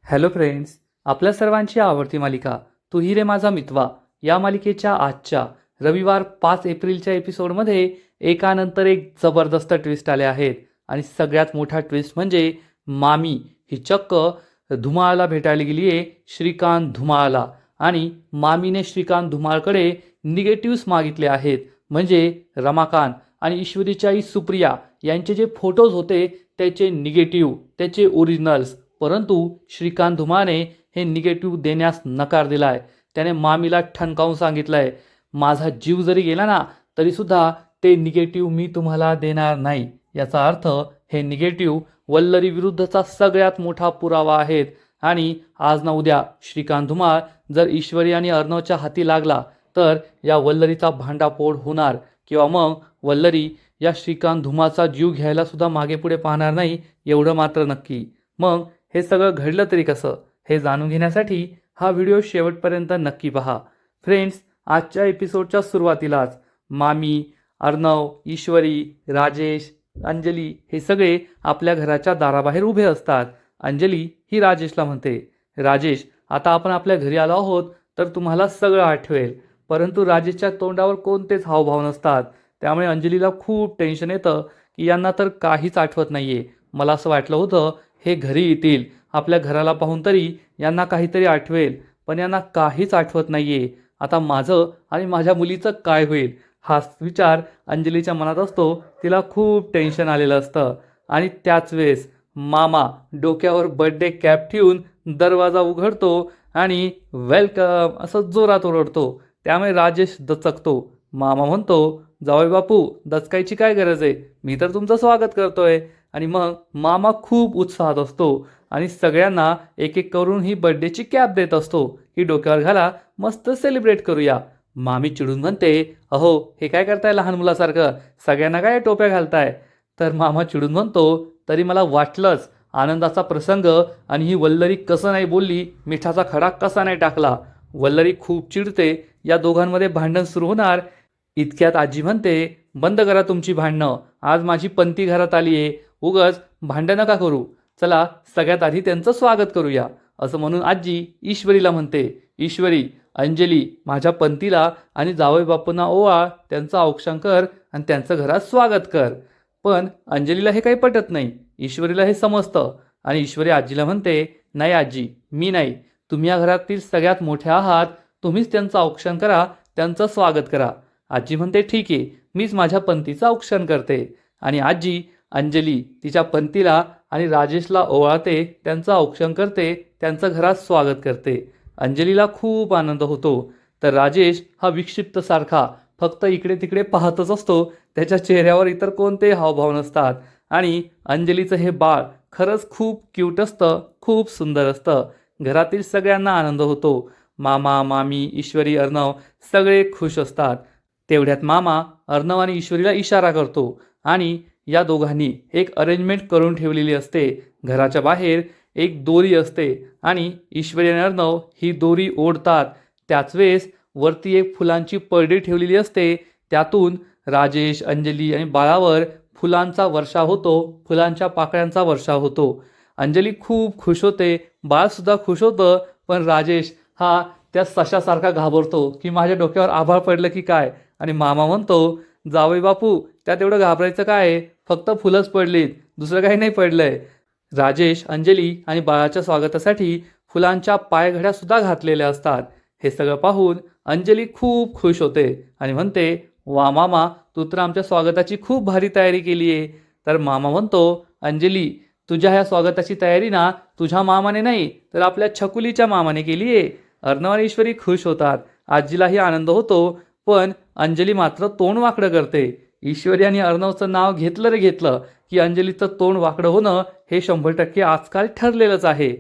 Hello friends, आपल्या सर्वांची आवडती मालिका तू ही रे माझा मितवा या मालिकेच्या आजच्या रविवार 5 एप्रिलच्या एपिसोडमध्ये एकानंतर एक जबरदस्त ट्विस्ट आले आहेत. आणि सगळ्यात मोठा ट्विस्ट म्हणजे मामी ही चक्क धुमाळला भेटायला गेली आहे श्रीकांत धुमाळला. आणि मामीने श्रीकांत धुमाळकडे निगेटिव्स मागितले आहेत. म्हणजे रमाकांत आणि ईश्वरीची आई सुप्रिया यांचे जे फोटोज होते त्याचे निगेटिव्ह, त्याचे ओरिजिनल्स. परंतु श्रीकांत धुमाळने हे निगेटिव्ह देण्यास नकार दिलाय. त्याने मामीला ठणकावून सांगितलंय, माझा जीव जरी गेला ना तरीसुद्धा ते निगेटिव्ह मी तुम्हाला देणार नाही. याचा अर्थ हे निगेटिव्ह वल्लरी विरुद्धचा सगळ्यात मोठा पुरावा आहेत. आणि आज ना उद्या श्रीकांत धुमाळ जर ईश्वरी आणि अर्णवच्या हाती लागला तर या वल्लरीचा भांडाफोड होणार, किंवा मग वल्लरी या श्रीकांत धुमाळचा जीव घ्यायला सुद्धा मागे पुढे पाहणार नाही, एवढं मात्र नक्की. मग हे सगळं घडलं तरी कसं, हे जाणून घेण्यासाठी हा व्हिडिओ शेवटपर्यंत नक्की पहा. फ्रेंड्स, आजच्या एपिसोडच्या सुरुवातीलाच मामी, अर्णव, ईश्वरी, राजेश, अंजली हे सगळे आपल्या घराच्या दाराबाहेर उभे असतात. अंजली ही राजेशला म्हणते, राजेश, आता आपण आपल्या घरी आलो आहोत तर तुम्हाला सगळं आठवेल. परंतु राजेशच्या तोंडावर कोणतेच हावभाव नसतात. त्यामुळे अंजलीला खूप टेन्शन येतं की यांना तर काहीच आठवत नाहीये. मला असं वाटलं होतं हे घरी येतील, आपल्या घराला पाहून तरी यांना काहीतरी आठवेल, पण यांना काहीच आठवत नाहीये. आता माझं आणि माझ्या मुलीचं काय होईल, हा विचार अंजलीच्या मनात असतो. तिला खूप टेन्शन आलेलं असतं. आणि त्याच वेळेस मामा डोक्यावर बर्थडे कॅप ठेवून दरवाजा उघडतो आणि वेलकम असं जोरात ओरडतो. त्यामुळे राजेश दचकतो. मामा म्हणतो, जावई बापू, दचकायची काय गरज आहे, मी तर तुमचं स्वागत करतोय. आणि मग मामा खूप उत्साहात असतो आणि सगळ्यांना एक एक करून ही बर्थडेची कॅप देत असतो की डोक्यावर घाला, मस्त सेलिब्रेट करूया. मामी चिडून म्हणते, अहो हे काय करताय लहान मुलासारखं, सगळ्यांना काय टोप्या घालताय. तर मामा चिडून म्हणतो, तरी मला वाटलंच, आनंदाचा प्रसंग आणि ही वल्लरी कसं नाही बोलली, मिठाचा खडा कसा नाही टाकला. वल्लरी खूप चिडते, या दोघांमध्ये भांडण सुरू होणार. इतक्यात आजी म्हणते, बंद करा तुमची भांडणं, आज माझी पंती घरात आली आहे, उगच भांडण नका करू, चला सगळ्यात आधी त्यांचं स्वागत करूया. असं म्हणून आजी ईश्वरीला म्हणते, ईश्वरी, अंजली, माझ्या पंतीला आणि जावई बापूंना ओवाळ, त्यांचं औक्षण कर आणि त्यांचं घरात स्वागत कर. पण अंजलीला हे काही पटत नाही. ईश्वरीला हे समजतं आणि ईश्वरी आजीला म्हणते, नाही आजी, मी नाही, तुम्ही या घरातील सगळ्यात मोठ्या आहात, तुम्हीच त्यांचं औक्षण करा, त्यांचं स्वागत करा. आजी म्हणते, ठीक आहे, मीच माझ्या पंतीचं औक्षण करते. आणि आजी अंजली तिच्या पंतीला आणि राजेशला ओवाळते, त्यांचं औक्षण करते, त्यांचं घरात स्वागत करते. अंजलीला खूप आनंद होतो. तर राजेश हा विक्षिप्त सारखा फक्त इकडे तिकडे पाहतच असतो. त्याच्या चेहऱ्यावर इतर कोणते हावभाव नसतात. आणि अंजलीचं हे बाळ खरंच खूप क्यूट असतं, खूप सुंदर असतं. घरातील सगळ्यांना आनंद होतो. मामा, मामी, ईश्वरी, अर्णव सगळे खुश असतात. तेवढ्यात मामा अर्णव आणि ईश्वरीला इशारा करतो आणि या दोघांनी एक अरेंजमेंट करून ठेवलेली असते. घराच्या बाहेर एक दोरी असते आणि ईश्वरी आणि अर्णव ही दोरी ओढतात. त्याच वेळेस वरती एक फुलांची परडी ठेवलेली असते. त्यातून राजेश, अंजली आणि बाळावर फुलांचा वर्षाव होतो, फुलांच्या पाकळ्यांचा वर्षाव होतो. अंजली खूप खुश होते, बाळसुद्धा खुश होतं. पण राजेश हा त्या सशासारखा घाबरतो की माझ्या डोक्यावर आभाळ पडलं की काय. आणि मामा म्हणतो, जावई बापू, त्यात एवढं घाबरायचं काय आहे, फक्त फुलंच पडलीत, दुसरं काही नाही पडलंय. राजेश, अंजली आणि बाळाच्या स्वागतासाठी फुलांच्या पायघड्या सुद्धा घातलेल्या असतात. हे सगळं पाहून अंजली खूप खुश होते आणि म्हणते, वा मामा, तू तर आमच्या स्वागताची खूप भारी तयारी केली आहे. तर मामा म्हणतो, अंजली, तुझ्या ह्या स्वागताची तयारी ना तुझ्या मामाने नाही तर आपल्या छकुलीच्या मामाने केली आहे. अर्णव आणि ईश्वरी खुश होतात, आजीलाही आनंद होतो. पण अंजली मात्र तोंड वाकडं करते. ईश्वरी आणि अर्णवचं नाव घेतलं रे घेतलं की अंजलीचं तोंड वाकडं होणं हे 100% आजकाल ठरलेलंच आहे.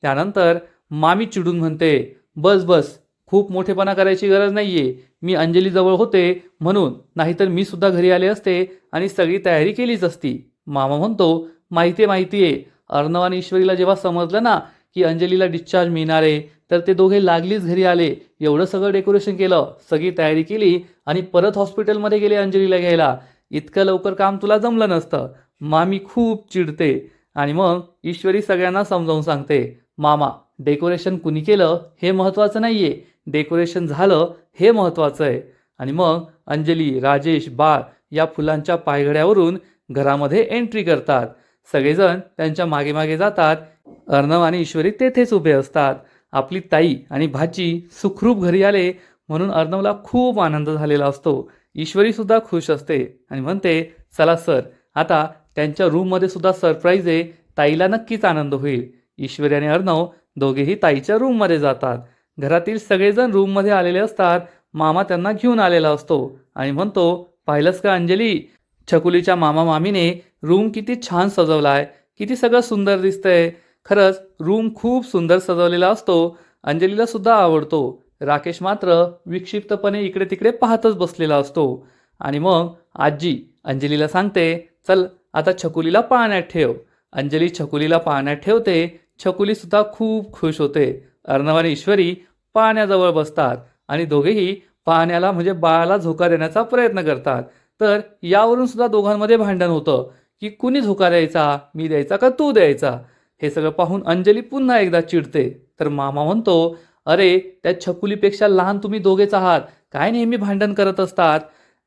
त्यानंतर मामी चिडून म्हणते, बस बस, खूप मोठेपणा करायची गरज नाहीये, मी अंजलीजवळ होते म्हणून, नाहीतर मी सुद्धा घरी आले असते आणि सगळी तयारी केलीच असती. मामा म्हणतो, माहिती आहे, अर्णव आणि ईश्वरीला जेव्हा समजलं ना की अंजलीला डिस्चार्ज मिळणार आहे तर ते दोघे लागलीच घरी आले, एवढं सगळं डेकोरेशन केलं, सगळी तयारी केली आणि परत हॉस्पिटलमध्ये गेले अंजलीला घ्यायला. इतकं लवकर काम तुला जमलं नसतं. मामी खूप चिडते आणि मग ईश्वरी सगळ्यांना समजावून सांगते, मामा, डेकोरेशन कुणी केलं हे महत्त्वाचं नाही आहे, डेकोरेशन झालं हे महत्त्वाचं आहे. आणि मग अंजली, राजेश, बाळ या फुलांच्या पायघड्यावरून घरामध्ये एंट्री करतात. सगळेजण त्यांच्या मागे मागे जातात. अर्णव आणि ईश्वरी तेथेच उभे असतात. आपली ताई आणि भाची सुखरूप घरी आले म्हणून अर्णवला खूप आनंद झालेला असतो. ईश्वरी सुद्धा खुश असते आणि म्हणते, चला सर, आता त्यांच्या रूममध्ये सुद्धा सरप्राईज आहे, ताईला नक्कीच आनंद होईल. ईश्वरी आणि अर्णव दोघेही ताईच्या रूममध्ये जातात. घरातील सगळेजण रूममध्ये आलेले असतात. मामा त्यांना घेऊन आलेला असतो आणि म्हणतो, पाहिलंस का अंजली, छकुलीच्या मामा मामीने रूम किती छान सजवलाय, किती सगळं सुंदर दिसतंय. खरंच रूम खूप सुंदर सजवलेला असतो. अंजलीला सुद्धा आवडतो. राकेश मात्र विक्षिप्तपणे इकडे तिकडे पाहतच बसलेला असतो. आणि मग आजी अंजलीला सांगते, चल आता छकुलीला पाळण्यात ठेव. अंजली छकुलीला पाळण्यात ठेवते. छकुलीसुद्धा खूप खुश होते. अर्णव आणि ईश्वरी पाळण्याजवळ बसतात आणि दोघेही पाळण्याला म्हणजे बाळाला झोका देण्याचा प्रयत्न करतात. तर यावरून सुद्धा दोघांमध्ये भांडण होतं की कुणी झोका द्यायचा, मी द्यायचा का तू द्यायचा. हे सगळं पाहून अंजली पुन्हा एकदा चिडते. तर मामा म्हणतो, अरे त्या छकुलीपेक्षा लहान तुम्ही दोघेच आहात, काय नेहमी भांडण करत असतात.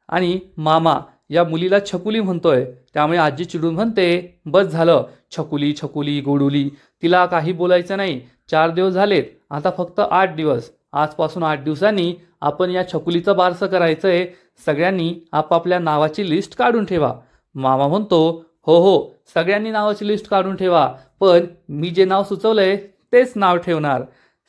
आणि मामा या मुलीला छकुली म्हणतोय, त्यामुळे आजी चिडून म्हणते, बस झालं, छकुली छकुली गोडुली, तिला काही बोलायचं नाही. 4 दिवस झालेत, आता फक्त 8 दिवस. आजपासून 8 दिवसांनी आपण या छकुलीचं बारसं करायचंय. सगळ्यांनी आपापल्या नावाची लिस्ट काढून ठेवा. मामा म्हणतो, हो हो, सगळ्यांनी नावाची लिस्ट काढून ठेवा, पण मी जे नाव सुचवलंय तेच नाव ठेवणार.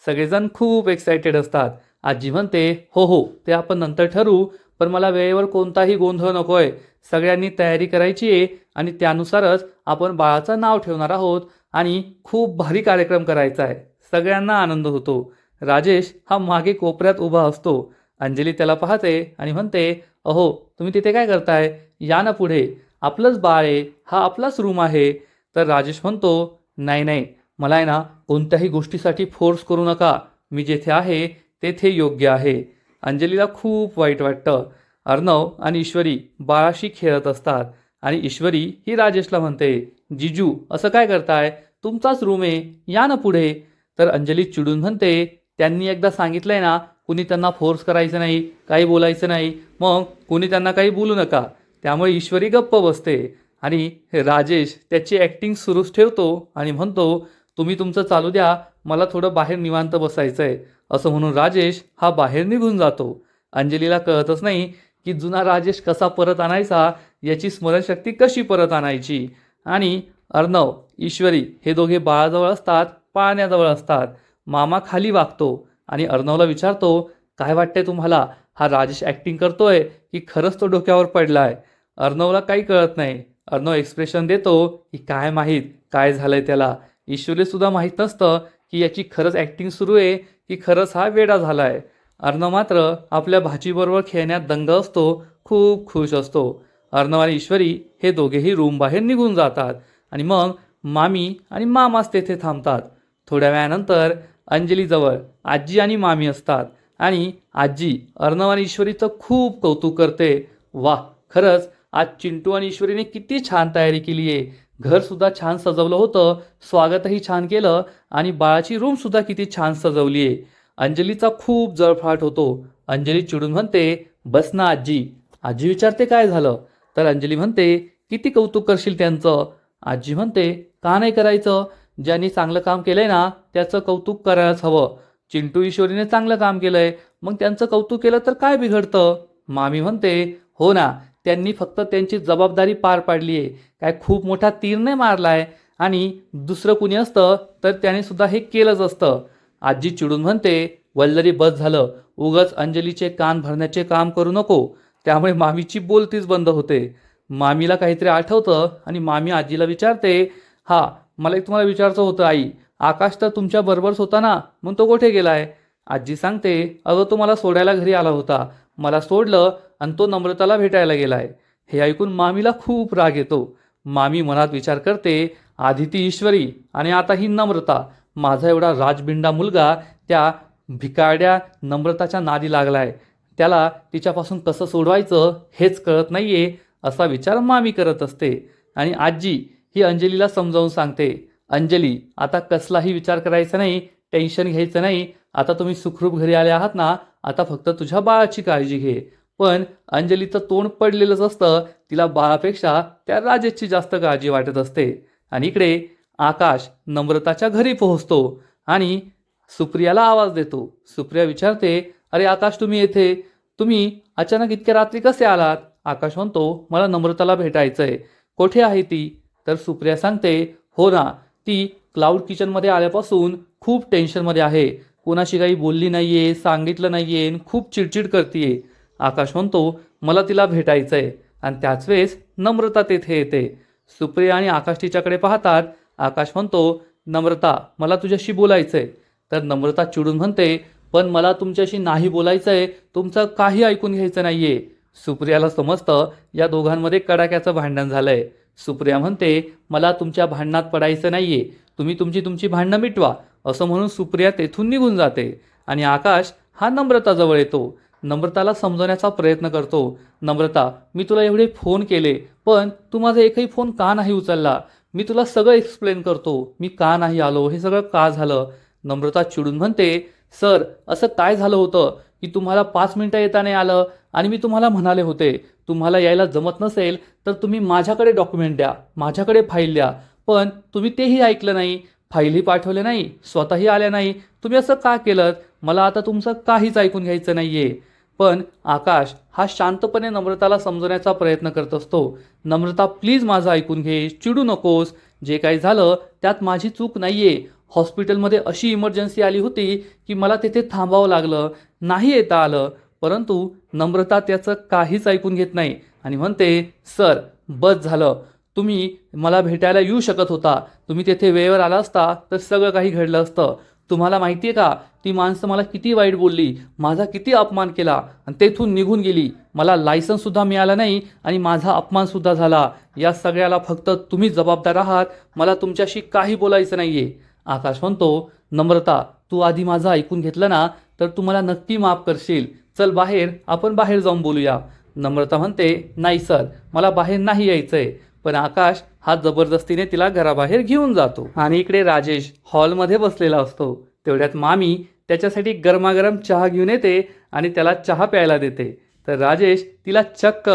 सगळेजण खूप एक्सायटेड असतात. आजी म्हणते, हो हो, ते आपण नंतर ठरवू, पण मला वेळेवर कोणताही गोंधळ नकोय. सगळ्यांनी तयारी करायची आहे आणि त्यानुसारच आपण बाळाचं नाव ठेवणार आहोत आणि खूप भारी कार्यक्रम करायचा आहे. सगळ्यांना आनंद होतो. राजेश हा मागे कोपऱ्यात उभा असतो. अंजली त्याला पाहते आणि म्हणते, अहो तुम्ही तिथे काय करताय, या ना पुढे, आपलंच बाळ आहे, हा आपलाच रूम आहे. तर राजेश म्हणतो, नाही नाही, मला आहे ना कोणत्याही गोष्टीसाठी फोर्स करू नका, मी जेथे आहे तेथे योग्य आहे. अंजलीला खूप वाईट वाटतं. अर्णव आणि ईश्वरी बाळाशी खेळत असतात आणि ईश्वरी ही राजेशला म्हणते, जिजू असं काय करताय, तुमचाच रूम आहे, या ना पुढे. तर अंजली चिडून म्हणते, त्यांनी एकदा सांगितलंय ना, कुणी त्यांना फोर्स करायचं नाही, काही बोलायचं नाही, मग कुणी त्यांना काही बोलू नका. त्यामुळे ईश्वरी गप्प बसते आणि राजेश त्याची ॲक्टिंग सुरूच ठेवतो आणि म्हणतो, तुम्ही तुमचं चालू द्या, मला थोडं बाहेर निवांत बसायचं आहे. असं म्हणून राजेश हा बाहेर निघून जातो. अंजलीला कळतच नाही की जुना राजेश कसा परत आणायचा, याची स्मरणशक्ती कशी परत आणायची. आणि अर्णव, ईश्वरी हे दोघे बाळाजवळ असतात, पाळण्याजवळ असतात. मामा खाली वागतो आणि अर्णवला विचारतो, काय वाटतंय तुम्हाला, हा राजेश ॲक्टिंग करतोय की खरंच तो डोक्यावर पडलाय. अर्णवला काही कळत नाही. अर्णव एक्सप्रेशन देतो की काय माहीत काय झालंय त्याला. ईश्वरीसुद्धा माहीत नसतं की याची खरंच ॲक्टिंग सुरू आहे की खरंच हा वेडा झालाय. अर्णव मात्र आपल्या भाचीबरोबर खेळण्यात दंग असतो, खूप खुश असतो. अर्णव आणि ईश्वरी हे दोघेही रूम बाहेर निघून जातात आणि मग मामी आणि मामाच तेथे थांबतात. थोड्या वेळानंतर अंजलीजवळ आजी आणि मामी असतात आणि आजी अर्णव आणि ईश्वरीचं खूप कौतुक करते. वाह, खरंच आज चिंटू आणि ईश्वरीने किती छान तयारी केली आहे. घरसुद्धा छान सजवलं होतं, स्वागतही छान केलं आणि बाळाची रूमसुद्धा किती छान सजवली आहे. अंजलीचा खूप जळफळाट होतो. अंजली चिडून म्हणते, बस ना आजी. आजी विचारते, काय झालं. तर अंजली म्हणते, किती कौतुक करशील त्यांचं. आजी म्हणते, का नाही करायचं, ज्यांनी चांगलं काम केलंय ना त्याचं कौतुक करायलाच हवं. चिंटू ईश्वरीने चांगलं काम केलंय, मग त्यांचं कौतुक केलं तर काय बिघडतं. मामी म्हणते, हो ना, त्यांनी फक्त त्यांची जबाबदारी पार पाडली आहे, काय खूप मोठा तीर नाही मारलाय. आणि दुसरं कुणी असतं तर त्याने सुद्धा हे केलंच असतं. आजी चिडून म्हणते, वल्लरी बस झालं, उगाच अंजलीचे कान भरण्याचे काम करू नको. त्यामुळे मामीची बोलतीच बंद होते. मामीला काहीतरी आठवतं आणि मामी आजीला विचारते, हा मला एक तुम्हाला विचारायचं होतं आई, आकाश तर तुमच्या बरोबरच होता ना, मग तो कुठे गेलाय. आजी सांगते, अगं तो मला सोडायला घरी आला होता, मला सोडलं आणि तो नम्रताला भेटायला गेलाय. हे ऐकून मामीला खूप राग येतो. मामी मनात विचार करते, आधी ती ईश्वरी आणि आता ही नम्रता, माझा एवढा राजबिंडा मुलगा त्या भिकारड्या नम्रताच्या नादी लागलाय, त्याला तिच्यापासून कसं सोडवायचं हेच कळत नाहीये, असा विचार मामी करत असते. आणि आजी ही अंजलीला समजावून सांगते, अंजली, आता कसलाही विचार करायचा नाही, टेन्शन घ्यायचं नाही. आता तुम्ही सुखरूप घरी आले आहात ना, आता फक्त तुझ्या बाळाची काळजी घे. पण अंजलीचं तोंड पडलेलंच असतं. तिला बाळापेक्षा त्या राजेशची जास्त काळजी वाटत असते. आणि इकडे आकाश नम्रताच्या घरी पोहोचतो आणि सुप्रियाला आवाज देतो. सुप्रिया विचारते, अरे आकाश, तुम्ही येथे, तुम्ही अचानक इतक्या रात्री कसे आलात? आकाश म्हणतो, मला नम्रताला भेटायचंय. कुठे आहे ती? तर सुप्रिया सांगते, हो ना, ती क्लाउड किचनमध्ये आल्यापासून खूप टेन्शनमध्ये आहे. कोणाशी काही बोलली नाहीये, सांगितलं नाहीये, खूप चिडचिड करतीये. आकाश म्हणतो, मला तिला भेटायचंय. आणि त्याच वेळेस नम्रता तेथे येते. सुप्रिया आणि आकाश तिच्याकडे पाहतात. आकाश म्हणतो, नम्रता, मला तुझ्याशी बोलायचंय. तर नम्रता चिडून म्हणते, पण मला तुमच्याशी नाही बोलायचंय, तुमचं काही ऐकून घ्यायचं नाहीये. सुप्रियाला समजतं या दोघांमध्ये कडाक्याचं भांडण झालंय. सुप्रिया म्हणते, मला तुमच्या भांडणात पडायचं नाहीये, तुम्ही तुमची भांडणं मिटवा. असं म्हणून सुप्रिया तेथून निघून जाते. आणि आकाश हा नम्रताजवळ येतो. नम्रताला समजवण्याचा प्रयत्न करतो. नम्रता, मी तुला एवढे फोन केले, पण तू माझा एकही फोन का नाही उचलला? मी तुला सगळं एक्सप्लेन करतो, मी का नाही आलो, हे सगळं का झालं? नम्रता चिडून म्हणते, सर, असं काय झालं होतं की तुम्हाला 5 मिनिटं येता नाही आलं? आणि मी तुम्हाला म्हणाले होते, तुम्हाला यायला जमत नसेल तर तुम्ही माझ्याकडे डॉक्युमेंट द्या, माझ्याकडे फाईल द्या. पण तुम्ही तेही ऐकलं नाही, फाईलही पाठवले नाही, स्वतःही आल्या नाही. तुम्ही असं का केलं? मला आता तुमचं काहीच ऐकून घ्यायचं नाहीये. पण आकाश हा शांतपणे नम्रताला समजवण्याचा प्रयत्न करत असतो. नम्रता, प्लीज माझं ऐकून घे, चिडू नकोस. जे काही झालं त्यात माझी चूक नाहीये. हॉस्पिटलमध्ये अशी इमर्जन्सी आली होती की मला तेथे थांबावं लागलं, नाही येता आलं. परंतु नम्रता त्याचं काहीच ऐकून घेत नाही आणि म्हणते, सर, बस झालं. तुम्ही मला भेटायला येऊ शकत होता. तुम्ही तेथे वेळेवर आला असता तर सगळं काही घडलं असतं. तुम्हाला माहिती आहे का, ती माणसं मला किती वाईट बोलली, माझा किती अपमान केला आणि तेथून निघून गेली. मला लायसन्ससुद्धा मिळालं नाही आणि माझा अपमानसुद्धा झाला. या सगळ्याला फक्त तुम्ही जबाबदार आहात. मला तुमच्याशी काही बोलायचं नाहीये. आकाश म्हणतो, नम्रता, तू आधी माझं ऐकून घेतलं ना तर तू मला नक्की माफ करशील. चल बाहेर, आपण बाहेर जाऊन बोलूया. नम्रता म्हणते, नाही सर, मला बाहेर नाही यायचंय. पण आकाश हा जबरदस्तीने तिला घराबाहेर घेऊन जातो. आणि इकडे राजेश हॉलमध्ये बसलेला असतो. तेवढ्यात मामी त्याच्यासाठी गरमागरम चहा घेऊन येते आणि त्याला चहा प्यायला देते. तर राजेश तिला चक्क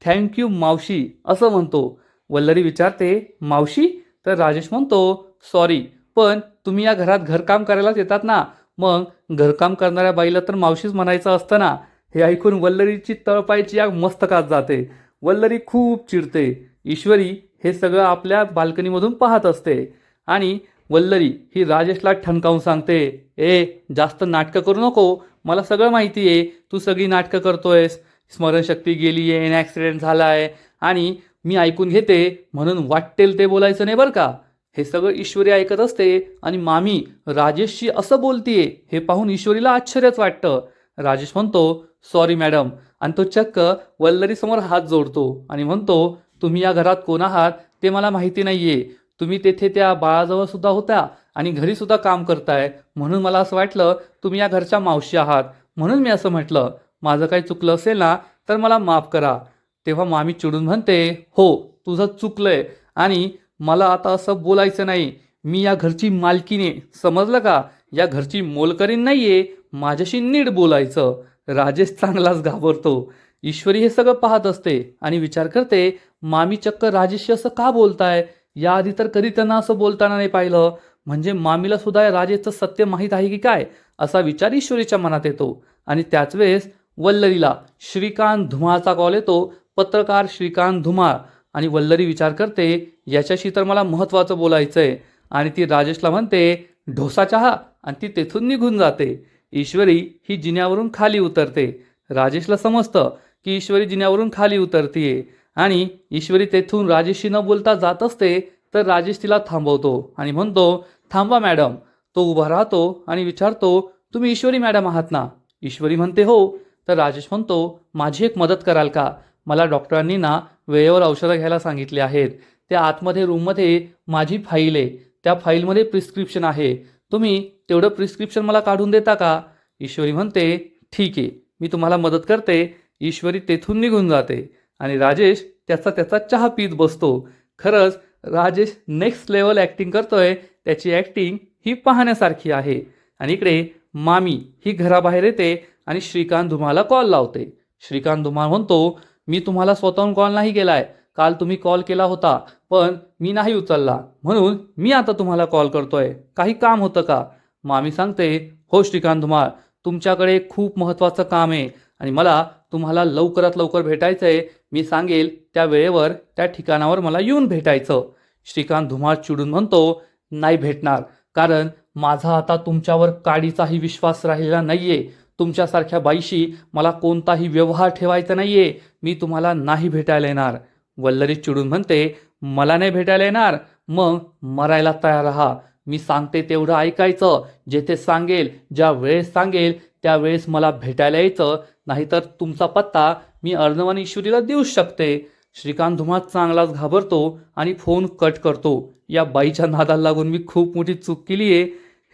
थँक्यू मावशी असं म्हणतो. वल्लरी विचारते, मावशी? तर राजेश म्हणतो, सॉरी, पण तुम्ही या घरात घरकाम करायलाच येतात ना, मग घरकाम करणाऱ्या बाईला तर मावशीच म्हणायचं असतं ना. हे ऐकून वल्लरीची तळपायची आग मस्तकात जाते. वल्लरी खूप चिडते. ईश्वरी हे सगळं आपल्या बाल्कनीमधून पाहत असते आणि वल्लरी ही राजेशला ठणकावून सांगते, ए, जास्त नाटकं करू नको, मला सगळं माहिती आहे, तू सगळी नाटकं करतोयस. स्मरणशक्ती गेली आहे, ॲक्सिडेंट झाला आहे आणि मी ऐकून घेते म्हणून वाटेल ते बोलायचं नाही बरं का. हे सगळं ईश्वरी ऐकत असते आणि मामी राजेशशी असं बोलतीये हे पाहून ईश्वरीला आश्चर्यच वाटतं. राजेश म्हणतो, सॉरी मॅडम. आणि तो चक्क वल्लरीसमोर हात जोडतो आणि म्हणतो, तुम्ही या घरात कोण आहात ते मला माहिती नाहीये. तुम्ही तेथे त्या बाळाजवळ सुद्धा होत्या आणि घरी सुद्धा काम करताय, म्हणून मला असं वाटलं तुम्ही या घरच्या मावशी आहात, म्हणून मी असं म्हटलं. माझं काही चुकलं असेल ना तर मला माफ करा. तेव्हा मामी चिडून म्हणते, हो, तुझं चुकलंय आणि मला आता असं बोलायचं नाही. मी या घरची मालकीने, समजलं का? या घरची मोलकरीण नाहीये, माझ्याशी नीट बोलायचं. राजेश चांगलाच घाबरतो. ईश्वरी हे सगळं पाहत असते आणि विचार करते, मामी चक्क राजेशशी असं का बोलताय? याआधी तर कधी त्यांना असं बोलताना नाही पाहिलं. म्हणजे मामीला सुद्धा या राजेशचं सत्य माहीत आहे की काय? असा विचार ईश्वरीच्या मनात येतो. आणि त्याच वेळेस वल्लरीला श्रीकांत धुमाळचा कॉल येतो. पत्रकार श्रीकांत धुमाळ. आणि वल्लरी विचार करते, याच्याशी तर मला महत्त्वाचं बोलायचंय. आणि ती राजेशला म्हणते, ढोसा चहा, आणि ती तेथून निघून जाते. ईश्वरी ही जिन्यावरून खाली उतरते. राजेशला समजतं की ईश्वरी जिन्यावरून खाली उतरतीये आणि ईश्वरी तेथून राजेशशी न बोलता जात असते. तर राजेश तिला थांबवतो आणि म्हणतो, थांबा मॅडम. तो उभा राहतो आणि विचारतो, तुम्ही ईश्वरी मॅडम आहात ना? ईश्वरी म्हणते, हो. तर राजेश म्हणतो, माझी एक मदत कराल का? मला डॉक्टरांनी ना वेळेवर औषधं घ्यायला सांगितले आहेत. त्या आतमध्ये रूममध्ये माझी फाईल आहे, त्या फाईलमध्ये प्रिस्क्रिप्शन आहे. तुम्ही तेवढं प्रिस्क्रिप्शन मला काढून देता का? ईश्वरी म्हणते, ठीक आहे, मी तुम्हाला मदत करते. ईश्वरी तेथून निघून जाते आणि राजेश त्याचा चहा पीत बसतो. खरंच राजेश नेक्स्ट लेवल ॲक्टिंग करतोय, त्याची ॲक्टिंग ही पाहण्यासारखी आहे. आणि इकडे मामी ही घराबाहेर येते आणि श्रीकांत धुमाळला कॉल लावते. श्रीकांत धुमाळ म्हणतो, मी तुम्हाला स्वतःहून कॉल नाही केलाय. काल तुम्ही कॉल केला होता, पण मी नाही उचलला, म्हणून मी आता तुम्हाला कॉल करतोय. काही काम होतं का? मामी सांगते, हो श्रीकांत धुमाळ, तुमच्याकडे खूप महत्त्वाचं काम आहे आणि मला तुम्हाला लवकरात लवकर भेटायचं आहे. मी सांगेल त्या वेळेवर त्या ठिकाणावर मला येऊन भेटायचं. श्रीकांत धुमाळ चिडून म्हणतो, नाही भेटणार, कारण माझा आता तुमच्यावर काडीचाही विश्वास राहिलेला नाहीये. तुमच्यासारख्या बाईशी मला कोणताही व्यवहार ठेवायचा नाहीये. मी तुम्हाला नाही भेटायला येणार. वल्लरी चिडून म्हणते, मला नाही भेटायला येणार? मग मरायला तयार राहा. मी सांगते तेवढं ऐकायचं. जेथे सांगेल, ज्या वेळेस सांगेल त्यावेळेस मला भेटायला यायचं, नाहीतर तुमचा पत्ता मी अर्णव आणि ईश्वरीला देऊच शकते. श्रीकांत धुमाळ चांगलाच घाबरतो आणि फोन कट करतो. या बाईच्या नादाला लागून मी खूप मोठी चूक केली आहे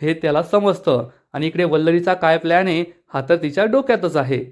हे त्याला समजतं. आणि इकडे वल्लरीचा काय प्लॅन आहे हा तर तिच्या डोक्यातच आहे.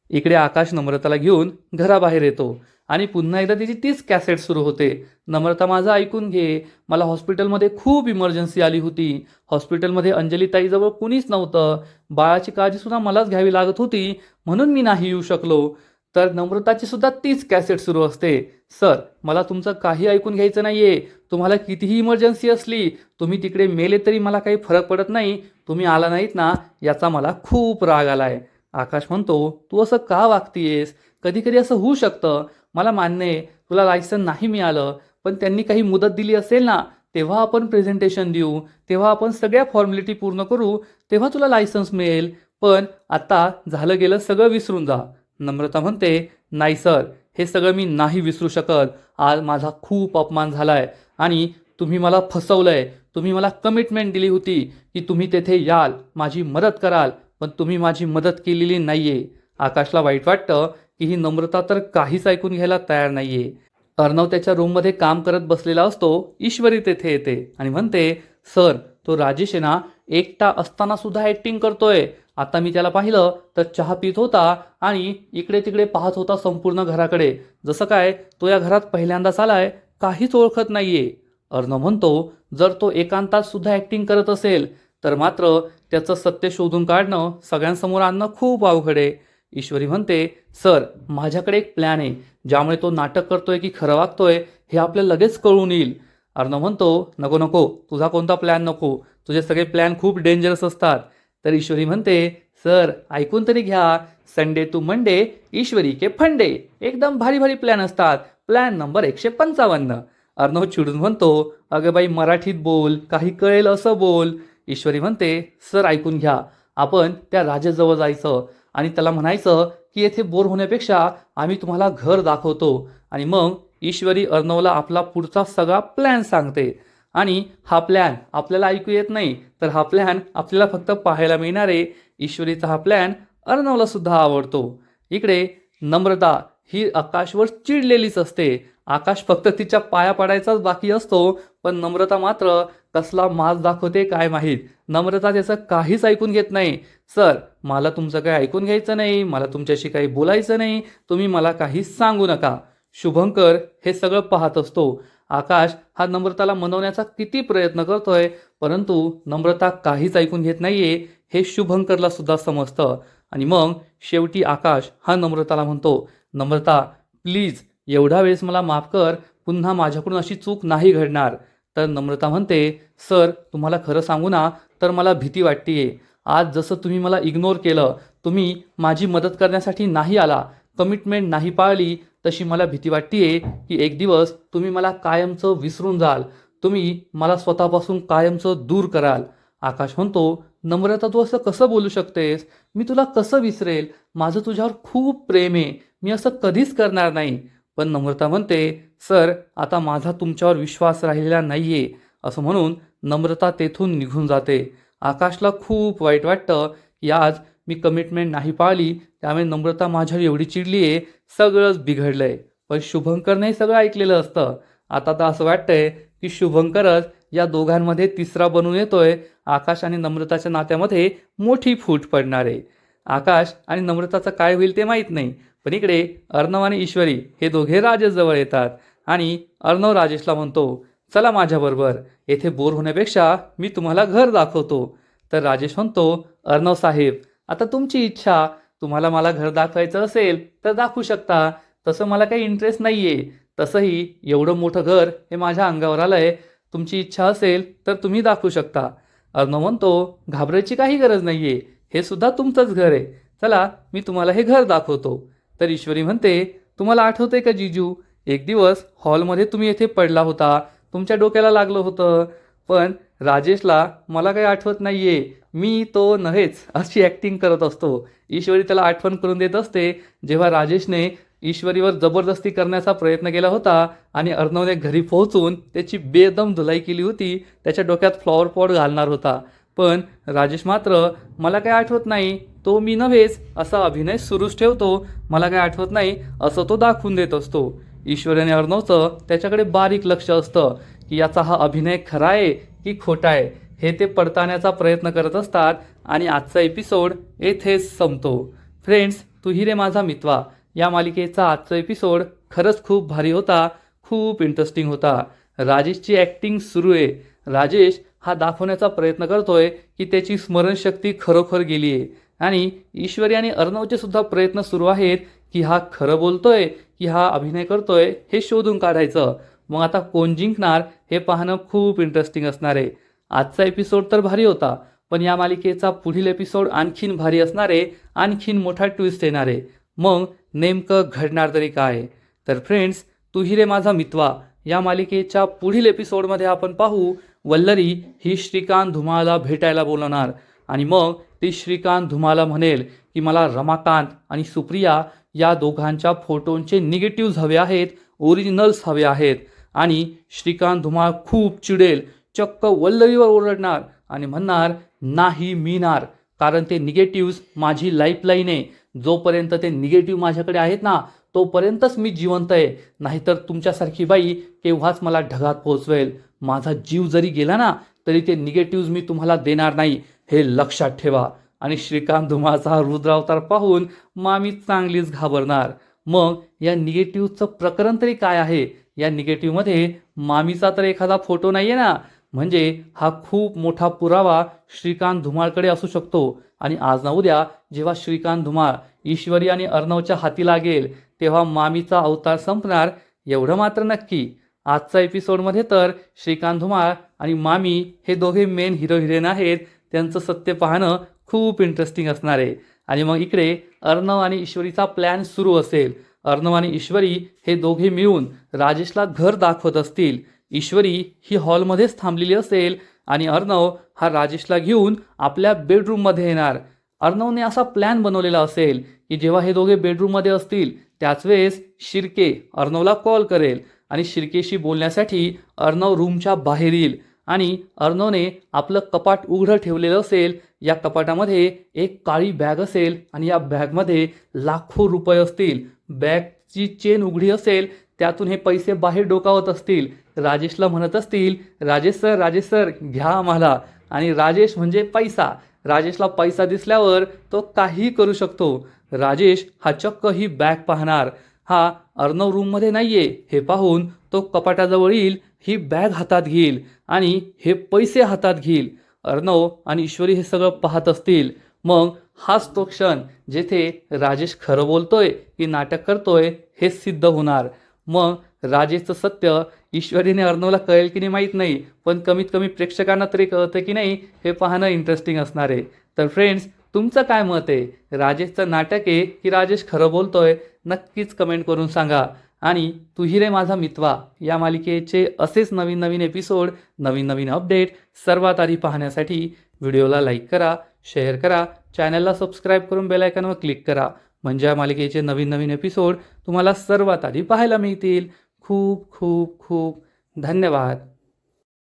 इकडे आकाश नम्रताला घेऊन घराबाहेर येतो आणि पुन्हा एकदा तिची तीच कॅसेट सुरू होते. नम्रता, माझं ऐकून घे. मला हॉस्पिटलमध्ये खूप इमर्जन्सी आली होती. हॉस्पिटलमध्ये अंजलीताईजवळ कुणीच नव्हतं. बाळाची काळजीसुद्धा मलाच घ्यावी लागत होती, म्हणून मी नाही येऊ शकलो. तर नम्रताची सुद्धा तीच कॅसेट सुरू असते. सर, मला तुमचं काही ऐकून घ्यायचं नाहीये. तुम्हाला कितीही इमर्जन्सी असली, तुम्ही तिकडे मेले तरी मला काही फरक पडत नाही. तुम्ही आला नाहीत ना, याचा मला खूप राग आलाय. आकाश म्हणतो, तू असं का वागतीयेस? कधी कधी असं होऊ शकतं. मला मान्य आहे तुला लायसन नाही मिळालं, पण त्यांनी काही मुदत दिली असेल ना, तेव्हा आपण प्रेझेंटेशन देऊ, तेव्हा आपण सगळ्या फॉर्मॅलिटी पूर्ण करू, तेव्हा तुला लायसन्स मिळेल. पण आता झालं गेलं सगळं विसरून जा. नम्रता म्हणते, नाही सर, हे सगळं मी नाही विसरू शकत. आज माझा खूप अपमान झालाय आणि तुम्ही मला फसवलंय. तुम्ही मला कमिटमेंट दिली होती की तुम्ही तेथे याल, माझी मदत कराल, पण तुम्ही माझी मदत केलेली नाहीये. आकाशला वाईट वाटतं की ही नम्रता तर काहीच ऐकून घ्यायला तयार नाहीये. अर्णव त्याच्या रूममध्ये काम करत बसलेला असतो. ईश्वरी तेथे येते आणि म्हणते, सर, तो राजेश आहे ना, एकटा असताना सुद्धा ॲक्टिंग करतोय. आता मी त्याला पाहिलं तर चहा पित होता आणि इकडे तिकडे पाहत होता संपूर्ण घराकडे, जसं काय तो या घरात पहिल्यांदाच आलाय, काहीच ओळखत नाहीये. अर्णव म्हणतो, जर तो एकांतात सुद्धा ॲक्टिंग करत असेल तर मात्र त्याचं सत्य शोधून काढणं, सगळ्यांसमोर आणणं खूप अवघड आहे. ईश्वरी म्हणते, सर, माझ्याकडे एक प्लॅन आहे, ज्यामुळे तो नाटक करतोय की खरं वागतोय हे आपल्याला लगेच कळून येईल. अर्णव म्हणतो, नको नको, तुझा कोणता प्लॅन नको. तुझे सगळे प्लॅन खूप डेंजरस असतात. तर ईश्वरी म्हणते, सर, ऐकून तरी घ्या. संडे टू मंडे ईश्वरी के फंडे, एकदम भारी भारी प्लॅन असतात. Plan number 155. अर्णव चिडून म्हणतो, अगं बाई, मराठीत बोल, काही कळेल असं बोल. ईश्वरी म्हणते, सर, ऐकून घ्या. आपण त्या राजेजवळ जायचं आणि त्याला म्हणायचं की येथे बोर होण्यापेक्षा आम्ही तुम्हाला घर दाखवतो. आणि मग ईश्वरी अर्णवला आपला पुढचा सगळा प्लॅन सांगते. आणि हा प्लॅन आपल्याला ऐकू येत नाही, तर हा प्लॅन आपल्याला फक्त पाहायला मिळणार आहे. ईश्वरीचा हा प्लॅन अर्णवला सुद्धा आवडतो. इकडे नम्रता ही आकाशवर चिडलेलीच असते. आकाश फक्त तिच्या पाया पडायचाच बाकी असतो, पण नम्रता मात्र कसला माज दाखवते काय माहीत. नम्रता त्याचं काहीच ऐकून घेत नाही. सर, मला तुमचं काही ऐकून घ्यायचं नाही, मला तुमच्याशी काही बोलायचं नाही, तुम्ही मला काहीच सांगू नका. शुभंकर हे सगळं पाहत असतो. आकाश हा नम्रताला मनवण्याचा किती प्रयत्न करतोय, परंतु नम्रता काहीच ऐकून घेत नाहीये हे शुभंकरला सुद्धा समजतं. आणि मग शेवटी आकाश हा नम्रताला म्हणतो, नम्रता, प्लीज एवढ्या वेळेस मला माफ कर, पुन्हा माझ्याकडून अशी चूक नाही घडणार. तर नम्रता म्हणते, सर, तुम्हाला खरं सांगू ना, तर मला भीती वाटतेय. आज जसं तुम्ही मला इग्नोर केलं, तुम्ही माझी मदत करण्यासाठी नाही आला, कमिटमेंट नाही पाळली, तशी मला भीती वाटतेय की एक दिवस तुम्ही मला कायमचं विसरून जाल, तुम्ही मला स्वतःपासून कायमचं दूर कराल. आकाश म्हणतो, नम्रता, तू असं कसं बोलू शकतेस? मी तुला कसं विसरेल? माझं तुझ्यावर खूप प्रेम आहे, मी असं कधीच करणार नाही. पण नम्रता म्हणते, सर, आता माझा तुमच्यावर विश्वास राहिलेला नाहीये. असं म्हणून नम्रता तेथून निघून जाते. आकाशला खूप वाईट वाटतं की आज मी कमिटमेंट नाही पाळली, त्यामुळे नम्रता माझ्यावर एवढी चिडली आहे, सगळंच बिघडलंय. पण शुभंकरने सगळं ऐकलेलं असतं. आता तर असं वाटतंय की शुभंकरच या दोघांमध्ये तिसरा बनून येतोय. आकाश आणि नम्रताच्या नात्यामध्ये मोठी फूट पडणार आहे. आकाश आणि नम्रताचं काय होईल ते माहीत नाही, पण इकडे अर्णव आणि ईश्वरी हे दोघे राजेशजवळ येतात आणि अर्णव राजेशला म्हणतो, चला माझ्याबरोबर, येथे बोर होण्यापेक्षा मी तुम्हाला घर दाखवतो. तर राजेश म्हणतो, अर्णव साहेब, आता तुमची इच्छा, तुम्हाला मला घर दाखवायचं असेल तर दाखवू शकता. तसं मला काही इंटरेस्ट नाही आहे. तसंही एवढं मोठं घर हे माझ्या अंगावर आलं आहे. तुमची इच्छा असेल तर तुम्ही दाखवू शकता. अर्णव म्हणतो, घाबरायची काही गरज नाही आहे. हे सुद्धा तुमचंच घर आहे. चला मी तुम्हाला हे घर दाखवतो. तर ईश्वरी म्हणते, तुम्हाला आठवतंय का जिजू, एक दिवस हॉलमध्ये तुम्ही येथे पडला होता, तुमच्या डोक्याला लागलं होतं. पण राजेशला मला काही आठवत नाही आहे, मी तो नव्हेच अशी ॲक्टिंग करत असतो. ईश्वरी त्याला आठवण करून देत असते जेव्हा राजेशने ईश्वरीवर जबरदस्ती करण्याचा प्रयत्न केला होता आणि अर्णवने घरी पोहोचून त्याची बेदम धुलाई केली होती. त्याच्या डोक्यात फ्लॉवर पॉट घालणार होता. पण राजेश मात्र मला काही आठवत नाही, तो मी नव्हेच असा अभिनय सुरूच ठेवतो. मला काही आठवत नाही असं तो दाखवून देत असतो. ईश्वरी आणि अर्णवचं त्याच्याकडे बारीक लक्ष असतं की याचा हा अभिनय खरा आहे की खोटा आहे, हे ते पडताळण्याचा प्रयत्न करत असतात. आणि आजचा एपिसोड येथेच संपतो. फ्रेंड्स, तू ही रे माझा मितवा या मालिकेचा आजचा एपिसोड खरंच खूप भारी होता, खूप इंटरेस्टिंग होता. राजेशची ॲक्टिंग सुरू आहे. राजेश हा दाखवण्याचा प्रयत्न करतोय की त्याची स्मरणशक्ती खरोखर गेली आहे. आणि ईश्वरी आणि अर्णवचे सुद्धा प्रयत्न सुरू आहेत की हा खरं बोलतोय की हा अभिनय करतोय हे शोधून काढायचं. मग आता कोण जिंकणार हे पाहणं खूप इंटरेस्टिंग असणार आहे. आजचा एपिसोड तर भारी होता, पण या मालिकेचा पुढील एपिसोड आणखीन भारी असणार आहे, आणखीन मोठा ट्विस्ट येणार आहे. मग नेमकं घडणार तरी काय? तर फ्रेंड्स, तू ही रे माझा मितवा या मालिकेच्या पुढील एपिसोडमध्ये आपण पाहू, वल्लरी ही श्रीकांत धुमाळला भेटायला बोलवणार आणि मग ती श्रीकांत धुमाळला म्हणेल की मला रमाकांत आणि सुप्रिया या दोघांच्या फोटोंचे निगेटिव्हज हवे आहेत, ओरिजिनल्स हवे आहेत. आणि श्रीकांत धुमाळ खूप चिडेल, चक्क वल्लरीवर ओरडणार आणि म्हणणार, नाही मिळणार, कारण ते निगेटिव्हज माझी लाईफलाईन आहे. जोपर्यंत ते निगेटिव्ह माझ्याकडे आहेत ना, तोपर्यंतच मी जिवंत आहे. नाहीतर तुमच्यासारखी बाई केव्हाच मला ढगात पोहोचवेल. माझा जीव जरी गेला ना, तरी ते निगेटिव्हज मी तुम्हाला देणार नाही, हे लक्षात ठेवा. आणि श्रीकांत धुमाळचा हा रुद्रावतार पाहून मामी चांगलीच घाबरणार. मग या निगेटिव्हचं प्रकरण तरी काय आहे? या निगेटिव्हमध्ये मामीचा तर एखादा फोटो नाही आहे ना, म्हणजे हा खूप मोठा पुरावा श्रीकांत धुमाळकडे असू शकतो. आणि आज ना उद्या जेव्हा श्रीकांत धुमाळ ईश्वरी आणि अर्णवच्या हाती लागेल, तेव्हा मामीचा अवतार संपणार, एवढं मात्र नक्की. आजच्या एपिसोडमध्ये तर श्रीकांत धुमाळ आणि मामी हे दोघे मेन हिरो हिरोईन आहेत. त्यांचं सत्य पाहणं खूप इंटरेस्टिंग असणार आहे. आणि मग इकडे अर्णव आणि ईश्वरीचा प्लॅन सुरू असेल. अर्णव आणि ईश्वरी हे दोघे मिळून राजेशला घर दाखवत असतील. ईश्वरी ही हॉलमध्येच थांबलेली असेल आणि अर्णव हा राजेशला घेऊन आपल्या बेडरूममध्ये येणार. अर्णवने असा प्लॅन बनवलेला असेल की जेव्हा हे दोघे बेडरूममध्ये असतील त्याच वेळेस शिर्के अर्णवला कॉल करेल आणि शिर्केशी बोलण्यासाठी अर्णव रूमच्या बाहेर येईल. आणि अर्णवने आपलं कपाट उघडं ठेवलेलं असेल. या कपाटामध्ये एक काळी बॅग असेल आणि या बॅगमध्ये लाखो रुपये असतील. बॅगची चेन उघडी असेल, त्यातून हे पैसे बाहेर डोकावत असतील. राजेशला म्हणत असतील, राजेश सर घ्या आम्हाला. आणि राजेश म्हणजे पैसा. राजेशला पैसा दिसल्यावर तो काहीही करू शकतो. राजेश हा चक्क ही बॅग पाहणार. हा अर्णव रूममध्ये नाहीये हे पाहून तो कपाटाजवळ येईल, ही बॅग हातात घेईल आणि हे पैसे हातात घेईल. अर्णव आणि ईश्वरी हे सगळं पाहत असतील. मग हाच तो क्षण जेथे राजेश खरं बोलतोय की नाटक करतोय हे सिद्ध होणार. मग राजेशचं सत्य ईश्वरीने अर्णवला कळेल की नाही माहीत नाही, पण कमीत कमी प्रेक्षकांना तरी कळतं की नाही हे पाहणं इंटरेस्टिंग असणार आहे. तर फ्रेंड्स, तुमचं काय मत आहे? राजेशचं नाटक आहे की राजेश खरं बोलतोय? नक्कीच कमेंट करून सांगा. आणि तू ही रे माझा मितवा या मालिकेचे असेच नवीन नवीन एपिसोड, नवीन नवीन अपडेट सर्वात आधी पाहण्यासाठी व्हिडिओला लाईक करा, शेअर करा, चॅनलला सबस्क्राईब करून बेल आयकॉनवर क्लिक करा. म्हणजे या मालिकेचे नवीन नवीन एपिसोड तुम्हाला सर्वात आधी पाहायला मिळतील. खूप खूप खूप धन्यवाद.